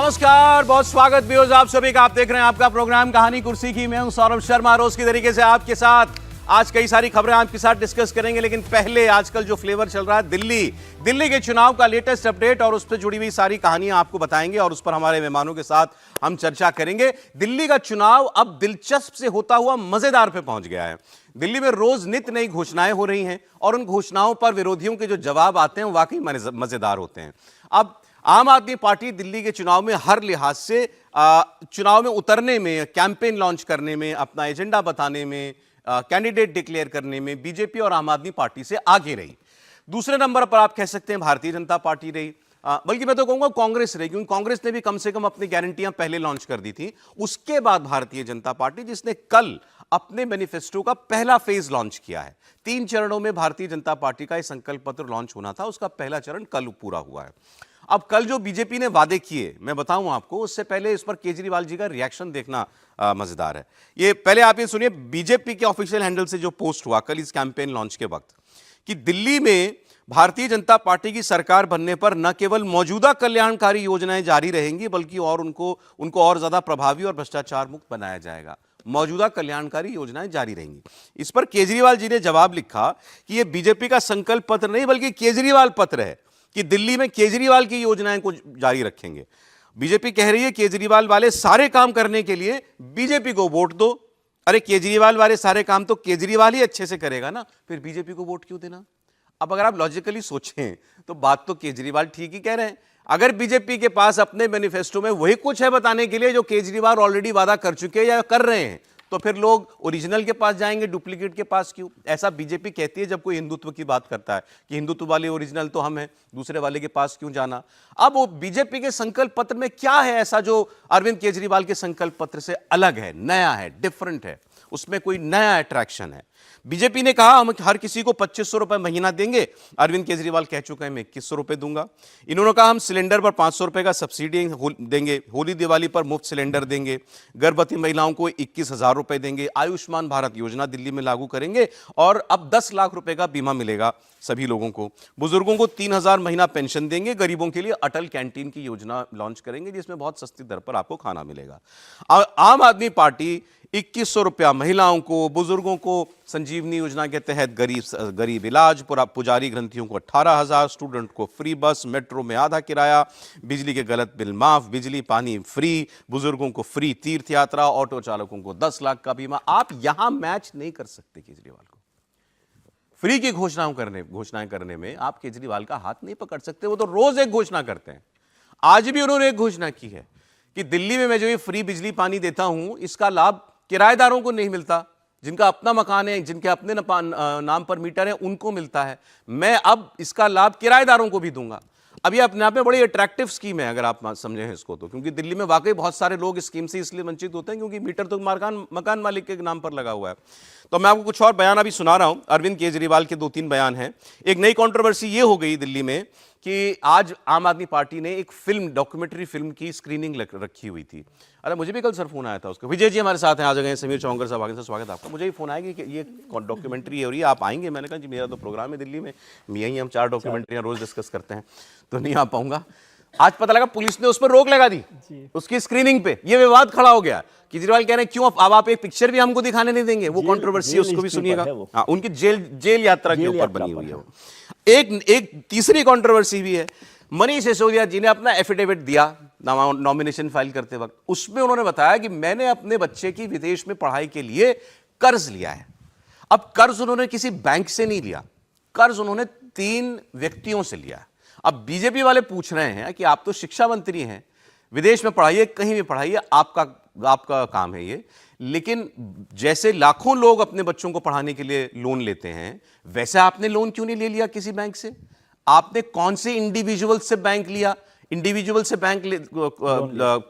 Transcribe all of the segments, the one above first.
नमस्कार, बहुत स्वागत व्यूअर्स आप सभी का। आप देख रहे हैं आपका प्रोग्राम कहानी कुर्सी की। मैं हूं सौरभ शर्मा। रोज की तरीके से आपके साथ आज कई सारी खबरें आपके साथ डिस्कस करेंगे, लेकिन पहले आजकल जो फ्लेवर चल रहा है दिल्ली के चुनाव का लेटेस्ट अपडेट और उस पर जुड़ी हुई सारी कहानियां आपको बताएंगे और उस पर हमारे मेहमानों के साथ हम चर्चा करेंगे। दिल्ली का चुनाव अब दिलचस्प से होता हुआ मजेदार पे पहुंच गया है। दिल्ली में रोज नित नई घोषणाएं हो रही हैं और उन घोषणाओं पर विरोधियों के जो जवाब आते हैं वाकई मजेदार होते हैं। अब आम आदमी पार्टी दिल्ली के चुनाव में हर लिहाज से चुनाव में उतरने में, कैंपेन लॉन्च करने में, अपना एजेंडा बताने में, कैंडिडेट डिक्लेयर करने में बीजेपी और आम आदमी पार्टी से आगे रही। दूसरे नंबर पर आप कह सकते हैं भारतीय जनता पार्टी रही, बल्कि मैं तो कहूंगा कांग्रेस रही, क्योंकि कांग्रेस ने भी कम से कम अपनी गारंटियां पहले लॉन्च कर दी थी। उसके बाद भारतीय जनता पार्टी, जिसने कल अपने मैनिफेस्टो का पहला फेज लॉन्च किया है। 3 चरणों में भारतीय जनता पार्टी का यह संकल्प पत्र लॉन्च होना था, उसका पहला चरण कल पूरा हुआ है। अब कल जो बीजेपी ने वादे किए मैं बताऊं आपको, उससे पहले इस पर केजरीवाल जी का रिएक्शन देखना मजेदार है। ये पहले आप ये सुनिए बीजेपी के ऑफिशियल हैंडल से जो पोस्ट हुआ कल इस कैंपेन लॉन्च के वक्त, कि दिल्ली में भारतीय जनता पार्टी की सरकार बनने पर न केवल मौजूदा कल्याणकारी योजनाएं जारी रहेंगी, बल्कि और उनको और ज्यादा प्रभावी और भ्रष्टाचार मुक्त बनाया जाएगा। मौजूदा कल्याणकारी योजनाएं जारी रहेंगी। इस पर केजरीवाल जी ने जवाब लिखा कि यह बीजेपी का संकल्प पत्र नहीं बल्कि केजरीवाल पत्र है कि दिल्ली में केजरीवाल की योजनाएं को जारी रखेंगे। बीजेपी कह रही है केजरीवाल वाले सारे काम करने के लिए बीजेपी को वोट दो। अरे केजरीवाल वाले सारे काम तो केजरीवाल ही अच्छे से करेगा ना, फिर बीजेपी को वोट क्यों देना? अब अगर आप लॉजिकली सोचें तो बात तो केजरीवाल ठीक ही कह रहे हैं। अगर बीजेपी के पास अपने मैनिफेस्टो में वही कुछ है बताने के लिए जो केजरीवाल ऑलरेडी वादा कर चुके हैं या कर रहे हैं, तो फिर लोग ओरिजिनल के पास जाएंगे, डुप्लीकेट के पास क्यों? ऐसा बीजेपी कहती है जब कोई हिंदुत्व की बात करता है कि हिंदुत्व वाले ओरिजिनल तो हम हैं, दूसरे वाले के पास क्यों जाना? अब वो बीजेपी के संकल्प पत्र में क्या है ऐसा जो अरविंद केजरीवाल के संकल्प पत्र से अलग है, नया है, डिफरेंट है? उसमें कोई नया अट्रैक्शन है? बीजेपी ने कहा हम हर किसी को 2500 रुपए महीना देंगे। अरविंद केजरीवाल कह चुके हैं मैं 2100 रुपए दूंगा। इन्होंने कहा हम सिलेंडर पर 500 रुपए का सब्सिडी देंगे, होली दिवाली पर मुफ्त सिलेंडर देंगे, गर्भवती महिलाओं को 21,000 रुपए देंगे, आयुष्मान भारत योजना दिल्ली में लागू करेंगे और अब 10 लाख रुपए का बीमा मिलेगा सभी लोगों को। बुजुर्गों को 3,000 महीना पेंशन देंगे। गरीबों के लिए अटल कैंटीन की योजना लॉन्च करेंगे जिसमें बहुत सस्ती दर पर आपको खाना मिलेगा। आम आदमी पार्टी 2100 रुपया महिलाओं को, बुजुर्गों को संजीवनी योजना के तहत गरीब इलाज, पुजारी ग्रंथियों को 18,000, स्टूडेंट को फ्री बस, मेट्रो में आधा किराया, बिजली के गलत बिल माफ, बिजली पानी फ्री, बुजुर्गों को फ्री तीर्थ यात्रा, ऑटो चालकों को 10 लाख का बीमा। आप यहां मैच नहीं कर सकते केजरीवाल को। फ्री की घोषणाएं करने में आप केजरीवाल का हाथ नहीं पकड़ सकते। वो तो रोज एक घोषणा करते हैं। आज भी उन्होंने एक घोषणा की है कि दिल्ली में मैं जो ये फ्री बिजली पानी देता हूं, इसका लाभ किराएदारों को नहीं मिलता, जिनका अपना मकान है, जिनके अपने नाम पर मीटर है, उनको मिलता है। मैं अब इसका लाभ किराएदारों को भी दूंगा। अब ये अपने आप में बड़ी अट्रैक्टिव स्कीम है अगर आप समझें इसको तो, क्योंकि दिल्ली में वाकई बहुत सारे लोग इस स्कीम से इसलिए वंचित होते हैं क्योंकि मीटर तो मकान मालिक के नाम पर लगा हुआ है। तो मैं आपको कुछ और बयान अभी सुना रहा हूं। अरविंद केजरीवाल के 2-3 बयान हैं। एक नई कंट्रोवर्सी ये हो गई दिल्ली में कि आज आम आदमी पार्टी ने एक डॉक्यूमेंट्री फिल्म की स्क्रीनिंग रखी हुई थी। अरे मुझे भी कल सर फोन आया था उसका। विजय जी हमारे साथ हैं, आ जाएंगे। समीर चौंकर साहब, आगे स्वागत आपका। मुझे भी फोन आया कि ये डॉक्यूमेंट्री हो रही है, आप आएंगे? मैंने कहा जी मेरा तो प्रोग्राम है दिल्ली में, यही हम 4 डॉक्यूमेंट्रियां रोज डिस्कस करते हैं, तो नहीं आ पाऊंगा। आज पता लगा पुलिस ने उस पर रोक लगा दी, उसकी स्क्रीनिंग पे। ये विवाद खड़ा हो गया। केजरीवाल कह रहे हैं क्यों अब आप एक पिक्चर भी हमको दिखाने नहीं देंगे? वो कंट्रोवर्सी, उसको भी सुनिएगा। हाँ, उनकी जेल यात्रा के ऊपर बनी हुई है। एक तीसरी कंट्रोवर्सी भी है। मनीष सिसोदिया जी ने अपना एफिडेविट दिया नॉमिनेशन फाइल करते वक्त। उसमें उन्होंने बताया कि मैंने अपने बच्चे की विदेश में पढ़ाई के लिए कर्ज लिया है। अब कर्ज उन्होंने किसी बैंक से नहीं लिया, कर्ज उन्होंने 3 व्यक्तियों से लिया। अब बीजेपी वाले पूछ रहे हैं कि आप तो शिक्षा मंत्री हैं, विदेश में पढ़ाइए, कहीं भी पढ़ाइए, आपका काम है ये। लेकिन जैसे लाखों लोग अपने बच्चों को पढ़ाने के लिए लोन लेते हैं, वैसे आपने लोन क्यों नहीं ले लिया किसी बैंक से? आपने कौन से इंडिविजुअल से बैंक लिया? इंडिविजुअल से बैंक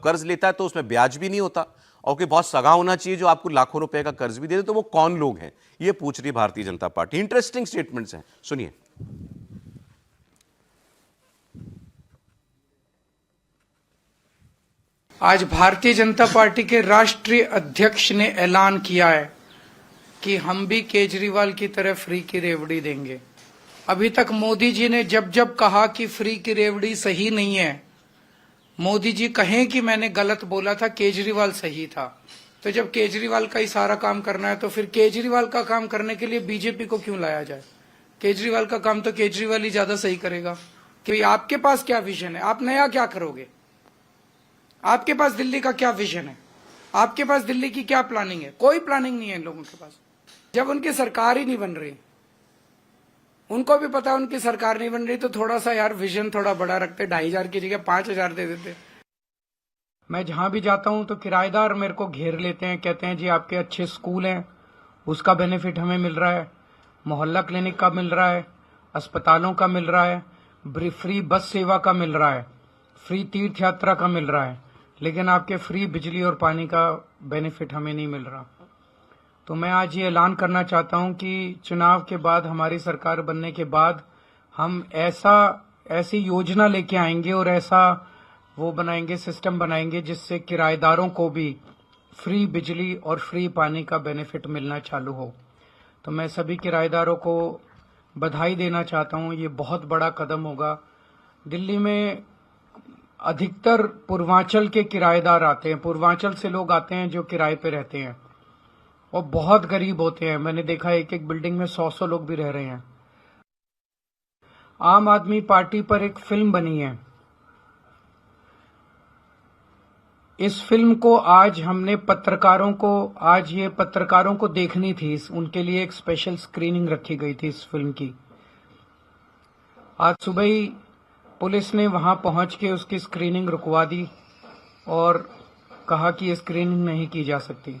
कर्ज लेता है तो उसमें ब्याज भी नहीं होता, और कोई बहुत सगा होना चाहिए जो आपको लाखों रुपए का कर्ज भी दे दे। तो वो कौन लोग हैं, ये पूछ रही Bharatiya Janata party. Interesting statements हैं, सुनिए। आज भारतीय जनता पार्टी के राष्ट्रीय अध्यक्ष ने ऐलान किया है कि हम भी केजरीवाल की तरह फ्री की रेवड़ी देंगे। अभी तक मोदी जी ने जब जब कहा कि फ्री की रेवड़ी सही नहीं है, मोदी जी कहें कि मैंने गलत बोला था, केजरीवाल सही था। तो जब केजरीवाल का ही सारा काम करना है तो फिर केजरीवाल का काम करने के लिए बीजेपी को क्यों लाया जाए? केजरीवाल का काम तो केजरीवाल ही ज्यादा सही करेगा। कि आपके पास क्या विजन है, आप नया क्या करोगे? आपके पास दिल्ली का क्या विजन है? आपके पास दिल्ली की क्या प्लानिंग है? कोई प्लानिंग नहीं है इन लोगों के पास। जब उनकी सरकार ही नहीं बन रही, उनको भी पता है उनकी सरकार नहीं बन रही, तो थोड़ा सा यार विजन थोड़ा बड़ा रखते, 2,500 की जगह 5,000 दे देते। मैं जहां भी जाता हूं तो किराएदार मेरे को घेर लेते हैं, कहते हैं जी आपके अच्छे स्कूल हैं, उसका बेनिफिट हमें मिल रहा है, मोहल्ला क्लिनिक का मिल रहा है, अस्पतालों का मिल रहा है, फ्री बस सेवा का मिल रहा है, फ्री तीर्थ यात्रा का मिल रहा है, लेकिन आपके फ्री बिजली और पानी का बेनिफिट हमें नहीं मिल रहा। तो मैं आज ये ऐलान करना चाहता हूं कि चुनाव के बाद, हमारी सरकार बनने के बाद, हम ऐसी योजना लेके आएंगे और ऐसा वो बनाएंगे, सिस्टम बनाएंगे जिससे किराएदारों को भी फ्री बिजली और फ्री पानी का बेनिफिट मिलना चालू हो। तो मैं सभी किराएदारों को बधाई देना चाहता हूं, ये बहुत बड़ा कदम होगा। दिल्ली में अधिकतर पूर्वांचल के किराएदार आते हैं, पूर्वांचल से लोग आते हैं जो किराए पे रहते हैं और बहुत गरीब होते हैं। मैंने देखा एक एक बिल्डिंग में 100-100 लोग भी रह रहे हैं। आम आदमी पार्टी पर एक फिल्म बनी है, इस फिल्म को आज हमने पत्रकारों को देखनी थी, उनके लिए एक स्पेशल स्क्रीनिंग रखी गई थी इस फिल्म की। आज सुबह ही पुलिस ने वहां पहुंच के उसकी स्क्रीनिंग रुकवा दी और कहा कि ये स्क्रीनिंग नहीं की जा सकती।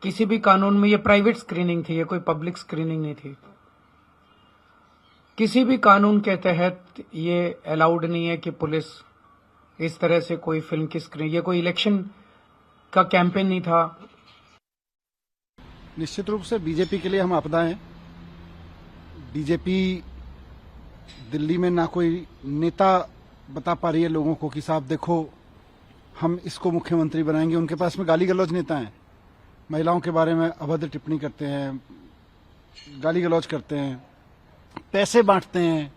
किसी भी कानून में, ये प्राइवेट स्क्रीनिंग थी, ये कोई पब्लिक स्क्रीनिंग नहीं थी। किसी भी कानून के तहत ये अलाउड नहीं है कि पुलिस इस तरह से कोई फिल्म की स्क्रीन, ये कोई इलेक्शन का कैंपेन नहीं था। निश्चित रूप से बीजेपी के लिए हम आपदा हैं। बीजेपी दिल्ली में ना कोई नेता बता पा रही है लोगों को कि साहब देखो हम इसको मुख्यमंत्री बनाएंगे। उनके पास में गाली गलौज नेता हैं, महिलाओं के बारे में अभद्र टिप्पणी करते हैं, गाली गलौज करते हैं, पैसे बांटते हैं,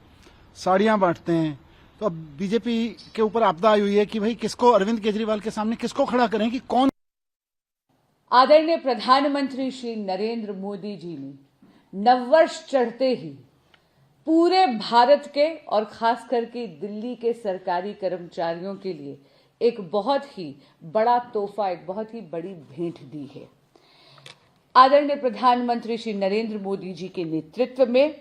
साड़ियां बांटते हैं। तो अब बीजेपी के ऊपर आपदा आई हुई है कि भाई किसको, अरविंद केजरीवाल के सामने किसको खड़ा करें कि कौन। आदरणीय प्रधानमंत्री श्री नरेंद्र मोदी जी ने नववर्ष चढ़ते ही पूरे भारत के और खास करके दिल्ली के सरकारी कर्मचारियों के लिए एक बहुत ही बड़ा तोहफा, एक बहुत ही बड़ी भेंट दी है। आदरणीय प्रधानमंत्री श्री नरेंद्र मोदी जी के नेतृत्व में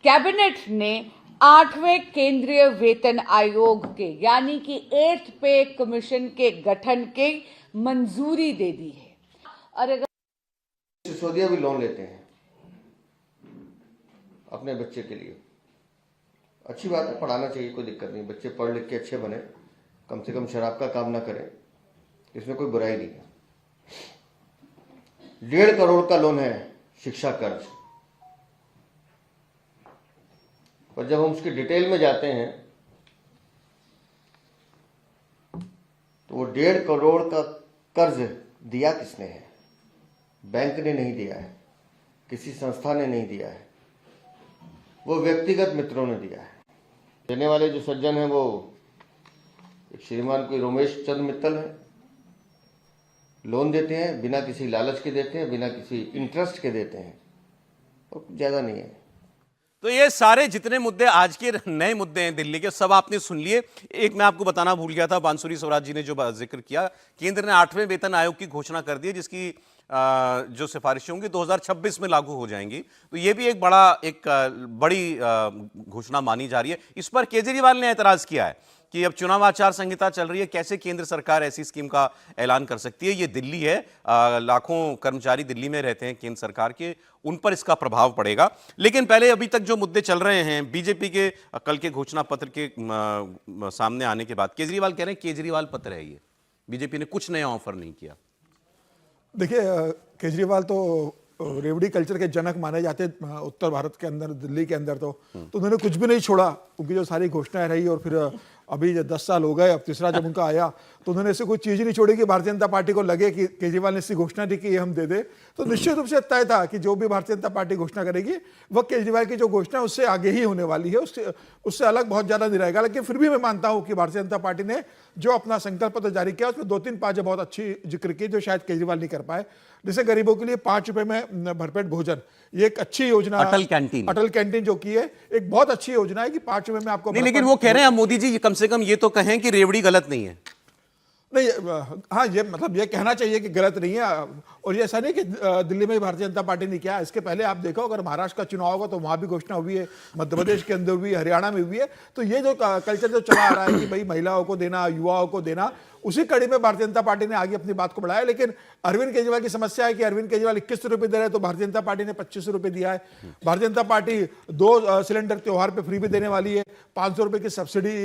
कैबिनेट ने 8वें केंद्रीय वेतन आयोग के यानी कि 8th पे कमीशन के गठन की मंजूरी दे दी है। और अगर सिसोदिया भी लोन लेते हैं अपने बच्चे के लिए, अच्छी बात है, पढ़ाना चाहिए, कोई दिक्कत नहीं, बच्चे पढ़ लिख के अच्छे बने, कम से कम शराब का काम ना करें, इसमें कोई बुराई नहीं है। 1.5 करोड़ का लोन है शिक्षा कर्ज, पर जब हम उसकी डिटेल में जाते हैं तो वो 1.5 करोड़ का कर्ज दिया किसने है? बैंक ने नहीं दिया है, किसी संस्था ने नहीं दिया है, वो व्यक्तिगत मित्रों ने दिया है। देने वाले जो सज्जन हैं वो एक श्रीमान कोई रोमेश चंद्र मित्तल है, लोन देते हैं, बिना किसी लालच के देते हैं, बिना किसी इंटरेस्ट के देते हैं, और ज्यादा नहीं है। तो ये सारे जितने मुद्दे आज के नए मुद्दे हैं दिल्ली के, सब आपने सुन लिए। एक मैं आपको बताना भूल गया था, बांसुरी स्वराज जी ने जो जिक्र किया, केंद्र ने 8वें वेतन आयोग की घोषणा कर दी है, जिसकी जो सिफारिशें होंगी 2026 में लागू हो जाएंगी। तो ये भी एक बड़ी घोषणा मानी जा रही है। इस पर केजरीवाल ने एतराज किया है कि अब चुनाव आचार संहिता चल रही है, कैसे केंद्र सरकार ऐसी स्कीम का ऐलान कर सकती है? ये दिल्ली है, लाखों कर्मचारी दिल्ली में रहते हैं केंद्र सरकार के, उन पर इसका प्रभाव पड़ेगा। लेकिन पहले अभी तक जो मुद्दे चल रहे हैं, बीजेपी के कल के घोषणा पत्र के सामने आने के बाद केजरीवाल कह रहे हैं केजरीवाल पत्र है ये, बीजेपी ने कुछ नया ऑफर नहीं किया। देखिए, केजरीवाल तो रेवड़ी कल्चर के जनक माने जाते हैं उत्तर भारत के अंदर, दिल्ली के अंदर। तो उन्होंने कुछ भी नहीं छोड़ा, उनकी जो सारी घोषणाएं रही, और फिर अभी 10 साल हो गए, अब तीसरा जब उनका आया तो उन्होंने ऐसे कोई चीज़ ही नहीं छोड़ी कि भारतीय जनता पार्टी को लगे कि केजरीवाल ने इसकी घोषणा थी कि ये हम दे दे तो निश्चित रूप से तय था कि जो भी भारतीय जनता पार्टी घोषणा करेगी वह केजरीवाल की जो घोषणा है उससे आगे ही होने वाली है, उससे अलग बहुत ज्यादा नहीं रहेगा। लेकिन फिर भी मैं मानता हूं कि भारतीय जनता पार्टी ने जो अपना संकल्प पत्र जारी किया उसमें 2-3 बातें बहुत अच्छी जिक्र की जो शायद केजरीवाल नहीं कर पाए। जैसे गरीबों के लिए 5 रुपए में भरपेट भोजन, ये एक अच्छी योजना, अटल कैंटीन जो की है एक बहुत अच्छी योजना है कि 5 रुपए में आपको नहीं, लेकिन वो कह रहे हैं मोदी जी कम से कम ये तो कहें कि रेवड़ी गलत नहीं है। नहीं, हाँ, ये मतलब ये कहना चाहिए कि गलत नहीं है। और ये ऐसा नहीं कि दिल्ली में ही भारतीय जनता पार्टी ने किया, इसके पहले आप देखो अगर महाराष्ट्र का चुनाव होगा तो वहां भी घोषणा हुई है, मध्य प्रदेश के अंदर हुई है, हरियाणा में हुई है। तो ये जो कल्चर जो चला आ रहा है कि भाई महिलाओं को देना, युवाओं को देना, उसी कड़ी में भारतीय जनता पार्टी ने आगे अपनी बात को बढ़ाया। लेकिन अरविंद केजरीवाल की समस्या है कि अरविंद केजरीवाल 21 रुपए दे रहे हैं तो भारतीय जनता पार्टी ने 25 रुपए दिया है। भारतीय जनता पार्टी 2 सिलेंडर त्योहार पे फ्री भी देने वाली है, 500 रुपए की सब्सिडी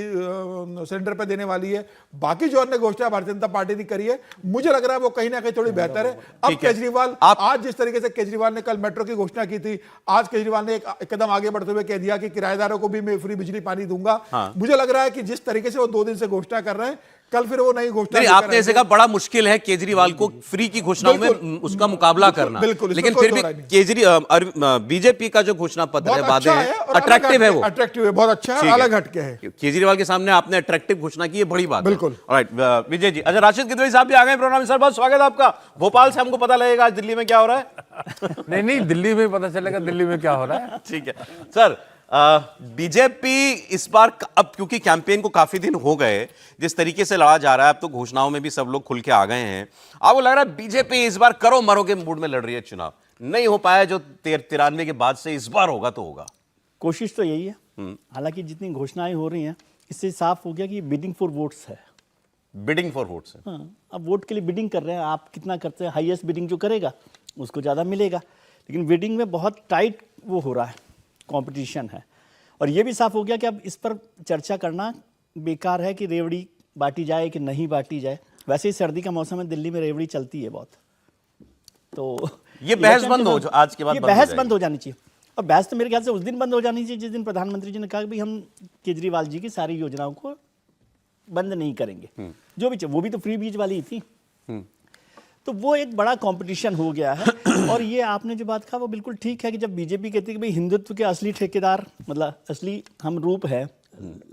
सिलेंडर पे देने वाली है। बाकी जो अन्य घोषणा भारतीय जनता पार्टी ने करी है, मुझे लग रहा है वो कहीं ना कहीं थोड़ी बेहतर है। अब केजरीवाल आज जिस तरीके से केजरीवाल ने कल मेट्रो की घोषणा की थी, आज केजरीवाल ने एक कदम आगे बढ़ते हुए कह दिया कि किराएदारों को भी मैं फ्री बिजली पानी दूंगा। मुझे लग रहा है कि जिस तरीके से वो 2 दिन से घोषणा कर रहे हैं, कल फिर वो नई घोषणा आपने ऐसे कहा बड़ा मुश्किल है केजरीवाल को फ्री की घोषणाओं में उसका मुकाबला करना। लेकिन फिर भी बीजेपी का जो घोषणा पत्र है, वादे हैं, अट्रैक्टिव है, वो अट्रैक्टिव है, बहुत अच्छा है, अलग हटके है। केजरीवाल के सामने आपने अट्रैक्टिव घोषणा की है, बड़ी बात। बिल्कुल। ऑलराइट विजय जी। अच्छा, राशिद गिदवई साहब भी आ गए प्रोग्राम में। सर बहुत स्वागत है आपका। भोपाल से हमको पता लगेगा आज दिल्ली में क्या हो रहा है। नहीं, दिल्ली में पता चलेगा दिल्ली में क्या हो रहा है। ठीक है सर। बीजेपी इस बार अब क्योंकि कैंपेन को काफी दिन हो गए, जिस तरीके से लड़ा जा रहा है, अब तो घोषणाओं में भी सब लोग खुल के आ गए हैं। आपको लग रहा है बीजेपी इस बार करो मरो के मूड में लड़ रही है चुनाव? नहीं हो पाया जो 93 के बाद से, इस बार होगा तो होगा। कोशिश तो यही है। हालांकि जितनी घोषणाएं हो रही हैं इससे साफ हो गया कि बिडिंग फॉर वोट्स है। बिडिंग फॉर वोट्स है। हाँ, अब वोट के लिए बिडिंग कर रहे हैं। आप कितना करते हैं, हाईएस्ट बिडिंग जो करेगा उसको ज़्यादा मिलेगा। लेकिन बिडिंग में बहुत टाइट वो हो रहा है, कंपटीशन है। और ये भी साफ हो गया कि अब इस पर चर्चा करना बेकार है कि रेवड़ी बांटी जाए कि नहीं बांटी जाए। वैसे ही सर्दी का मौसम है, दिल्ली में रेवड़ी चलती है बहुत। तो ये बहस बंद हो, आज के बाद ये बहस बंद हो जानी चाहिए। और बहस तो मेरे ख्याल से उस दिन बंद हो जानी चाहिए जिस दिन प्रधानमंत्री जी ने कहा कि भाई हम केजरीवाल जी की सारी योजनाओं को बंद नहीं करेंगे। जो भी, वो भी तो फ्री बीज वाली थी। तो वो एक बड़ा कंपटीशन हो गया है। और ये आपने जो बात कहा वो बिल्कुल ठीक है कि जब बीजेपी कहती है कि भाई हिंदुत्व के असली ठेकेदार, मतलब असली हम रूप है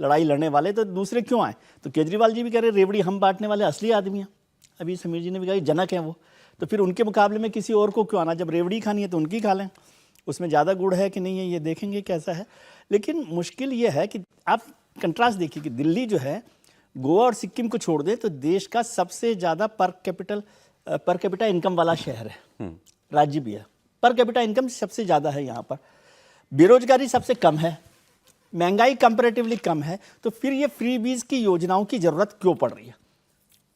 लड़ाई लड़ने वाले, तो दूसरे क्यों आए? तो केजरीवाल जी भी कह रहे रेवड़ी हम बांटने वाले असली आदमी हैं। अभी समीर जी ने भी कहा जनक हैं वो, तो फिर उनके मुकाबले में किसी और को क्यों आना? जब रेवड़ी खानी है तो उनकी खा लें, उसमें ज़्यादा गुड़ है कि नहीं है ये देखेंगे कैसा है। लेकिन मुश्किल ये है कि आप कंट्रास्ट देखिए कि दिल्ली जो है, गोवा और सिक्किम को छोड़ दें तो देश का सबसे ज़्यादा पर कैपिटा इनकम वाला शहर है, राज्य भी है। पर कैपिटा इनकम सबसे ज़्यादा है यहाँ पर, बेरोजगारी सबसे कम है, महंगाई कंपैरेटिवली कम है। तो फिर ये फ्री बीज की योजनाओं की ज़रूरत क्यों पड़ रही है?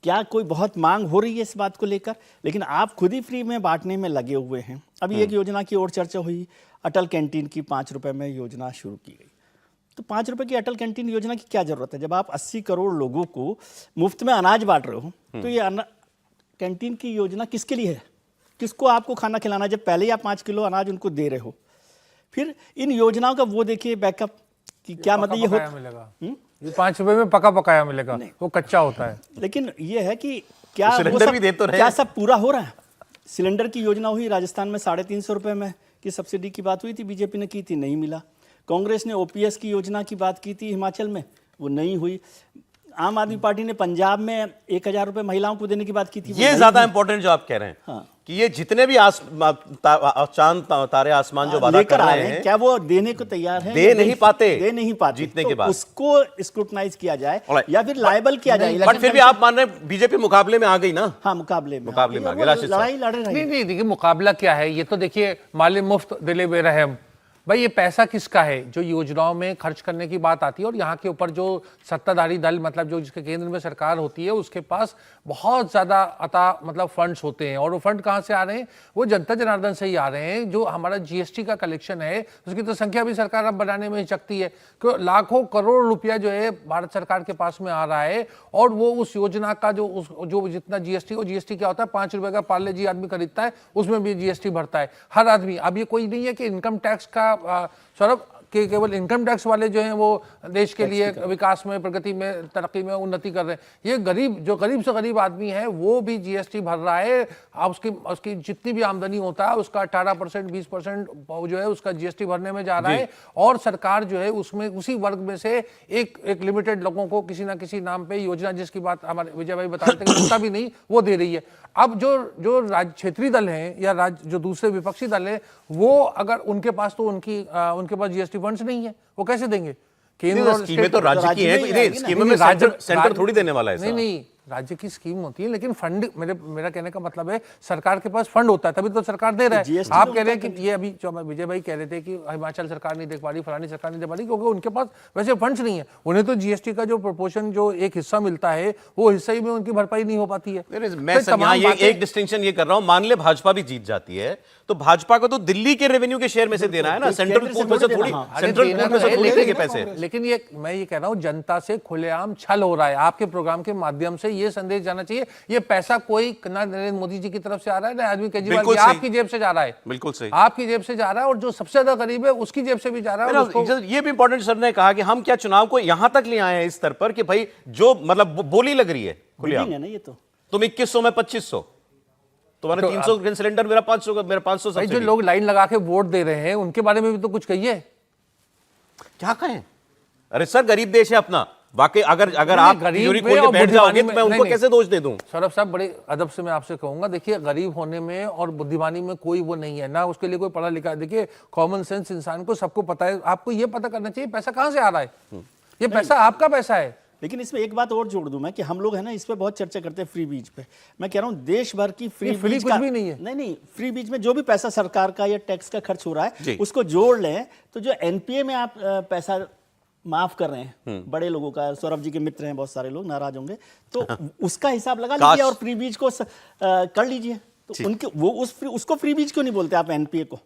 क्या कोई बहुत मांग हो रही है इस बात को लेकर? लेकिन आप खुद ही फ्री में बांटने में लगे हुए हैं। अभी एक योजना की और चर्चा हुई, अटल कैंटीन की 5 रुपए में योजना शुरू की गई। तो 5 रुपए की अटल कैंटीन योजना की क्या जरूरत है? जब आप 80 करोड़ लोगों को मुफ्त में अनाज बांट रहे हो, तो ये कैंटीन की योजना किसके लिए है? किसको आपको खाना खिलाना, जब पहले ही आप 5 किलो अनाज उनको दे रहे हो? फिर इन योजनाओं का वो देखिए बैकअप कि क्या मतलब ये होता मिलेगा। ये 5 रुपए में पका पकाया मिलेगा, वो कच्चा होता है। लेकिन ये है कि क्या वो सब भी दे तो रहे, क्या सब पूरा हो रहा है? सिलेंडर की योजना हुई राजस्थान में, 350 रुपए में की सब्सिडी की बात हुई थी, बीजेपी ने की थी, नहीं मिला। कांग्रेस ने ओपीएस की योजना की बात की थी हिमाचल में, वो नहीं हुई। आम आदमी पार्टी ने पंजाब में 1000 रुपए महिलाओं को देने की बात की थी। ये ज्यादा इंपॉर्टेंट जो आप कह रहे हैं। हाँ। कि ये जितने भी चांद तारे आसमान जो वादा कर रहे हैं, क्या वो देने को तैयार है? दे नहीं पाते जीतने के बाद। उसको स्क्रूटनाइज किया जाए या फिर लायबल किया जाए। बट फिर भी आप मान रहे हैं बीजेपी मुकाबले में आ गई ना? हाँ, मुकाबले में आ गई। लड़ाई लड़ रही है। नहीं, देखिए मुकाबला क्या है ये तो देखिए, माले मुफ्त दिले बेरहम। भाई ये पैसा किसका है जो योजनाओं में खर्च करने की बात आती है? और यहाँ के ऊपर जो सत्ताधारी दल, मतलब जो जिसके केंद्र में सरकार होती है, उसके पास बहुत ज्यादा मतलब फंड्स होते हैं। और वो फंड कहाँ से आ रहे हैं? वो जनता जनार्दन से ही आ रहे हैं। जो हमारा जीएसटी का कलेक्शन है उसकी तो संख्या भी सरकार अब बनाने में हिचकती है, क्योंकि लाखों करोड़ रुपया जो है भारत सरकार के पास में आ रहा है। और वो उस योजना का जो जितना जीएसटी क्या होता है, 5 रुपए का पार्ले जी आदमी खरीदता है उसमें भी जीएसटी भरता है हर आदमी। अब ये कोई नहीं है कि इनकम टैक्स का सौरभ कि केवल इनकम टैक्स वाले जो हैं वो देश के लिए विकास में, प्रगति में, तरक्की में उन्नति कर रहे हैं। ये गरीब, जो गरीब से गरीब आदमी है वो भी जीएसटी भर रहा है। अब उसकी जितनी भी आमदनी होता है उसका 18% 20% जो है उसका जीएसटी भरने में जा रहा है, और सरकार जो है उसमें उसी वर्ग में से एक लिमिटेड लोगों को किसी ना किसी नाम पे योजना, जिसकी बात हमारे विजय भाई बता रहे थे कि भी नहीं, वो दे रही है। अब जो राज्य क्षेत्रीय दल हैं या जो दूसरे विपक्षी दल हैं, वो अगर उनके पास तो उनके पास जीएसटी फंड्स नहीं है, वो कैसे देंगे? केंद्र और स्कीमें तो राज्य की है, स्कीमों में सेंटर थोड़ी देने वाला है। नहीं, राज्य की स्कीम होती है, लेकिन फंड, मेरा कहने का मतलब है सरकार के पास फंड होता है, तभी तो सरकार दे रहा है। आप कह रहे हैं कि ये अभी जो विजय भाई कह रहे थे कि हिमाचल सरकार नहीं देख पा रही, फलानी सरकार नहीं दे पा रही, क्योंकि उनके पास वैसे फंड्स नहीं है। उन्हें तो जीएसटी का जो प्रोपोर्शन, जो एक हिस्सा मिलता है, वो हिस्से में उनकी भरपाई नहीं हो पाती है। मैं ये एक डिस्टिंक्शन ये कर रहा हूं, मान ले भाजपा भी जीत जाती है तो भाजपा को तो दिल्ली के रेवेन्यू के शेयर में से देना है ना, सेंट्रल पूल में से थोड़ी, सेंट्रल पूल में से थोड़ी देंगे पैसे। लेकिन ये मैं ये कह रहा हूं, जनता से खुलेआम छल हो रहा है। आपके प्रोग्राम के माध्यम से ये संदेश जाना चाहिए, ये पैसा कोई ना नरेंद्र मोदी जी की तरफ से आ रहा है, ना अरविंद केजरीवाल की, आपकी जेब से जा रहा है। बिल्कुल सही, आपकी जेब से जा रहा है, और जो सबसे ज्यादा गरीब है उसकी जेब से भी जा रहा है। ये भी इंपॉर्टेंट सर ने कहा कि हम क्या चुनाव को यहां तक ले आए हैं इस स्तर पर कि भाई जो मतलब बोली लग रही है खुलेआम, है ना, ये तो तुम 2100 में 2500, तुम्हारे 300 सिलेंडर, मेरा 500 का, मेरा 500 भाई जो लोग लाइन लगा के वोट दे रहे हैं उनके बारे में भी तो कुछ कहिए। क्या कहें? अरे सर, गरीब देश है अपना, वाकई। अगर आप तिजोरी खोल के बैठ जाओगे तो मैं उनको कैसे दोष दे दूं? सौरभ साहब, बड़े अदब से मैं आपसे कहूंगा, देखिए गरीब होने में और बुद्धिमानी में कोई वो नहीं है ना, उसके लिए कोई पढ़ा लिखा। देखिए कॉमन सेंस इंसान को सबको पता है। आपको ये पता करना चाहिए पैसा कहां से आ रहा है। ये पैसा आपका पैसा है। लेकिन इसमें एक बात और जोड़ दूं मैं, कि हम लोग है ना इस पे बहुत चर्चा करते हैं फ्री बीज पे। मैं कह रहा हूं देश भर की फ्री बीज कुछ भी नहीं है। नहीं, फ्री बीज में जो भी पैसा सरकार का या टैक्स का खर्च हो रहा है उसको जोड़ लें तो जो एनपीए में आप पैसा माफ कर रहे हैं बड़े लोगों का, सौरभ जी के मित्र हैं बहुत सारे लोग, नाराज होंगे, तो उसका हिसाब लगा लीजिए और फ्री बीज को कर लीजिए। तो उनके वो उसको फ्री बीज क्यों नहीं बोलते आप एनपीए को?